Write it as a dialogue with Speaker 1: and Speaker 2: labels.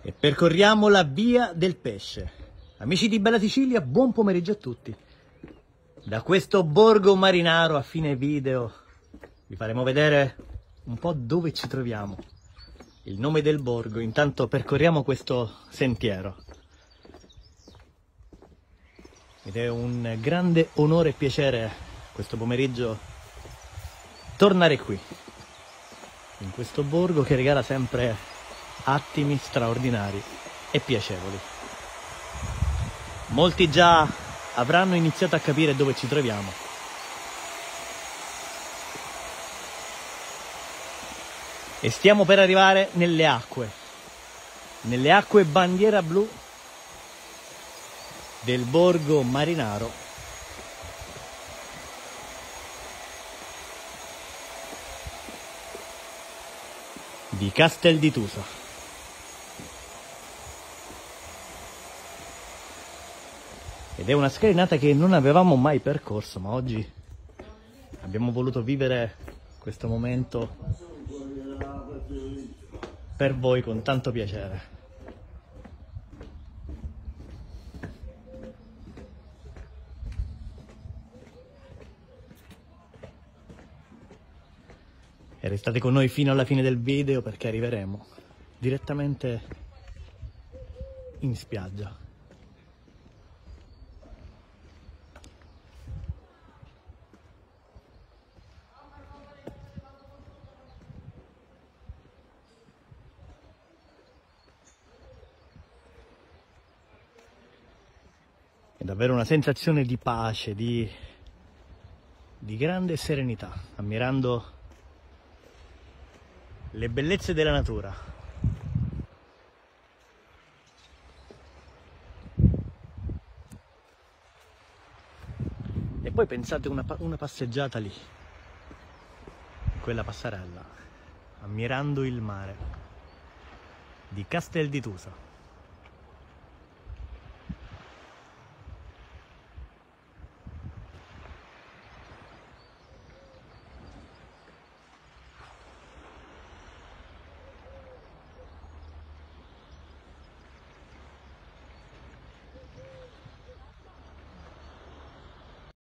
Speaker 1: E percorriamo la via del pesce. Amici di Bella Sicilia, buon pomeriggio a tutti. Da questo borgo marinaro a fine video vi faremo vedere un po' dove ci troviamo, il nome del borgo. Intanto percorriamo questo sentiero ed è un grande onore e piacere questo pomeriggio tornare qui, in questo borgo che regala sempre attimi straordinari e piacevoli. Molti già avranno iniziato a capire dove ci troviamo. E stiamo per arrivare nelle acque bandiera blu del borgo marinaro di Castel di Tusa. Ed è una scalinata che non avevamo mai percorso, ma oggi abbiamo voluto vivere questo momento per voi con tanto piacere. E restate con noi fino alla fine del video perché arriveremo direttamente in spiaggia. È davvero una sensazione di pace, di grande serenità, ammirando le bellezze della natura. E poi pensate una passeggiata lì, quella passerella, ammirando il mare di Castel di Tusa.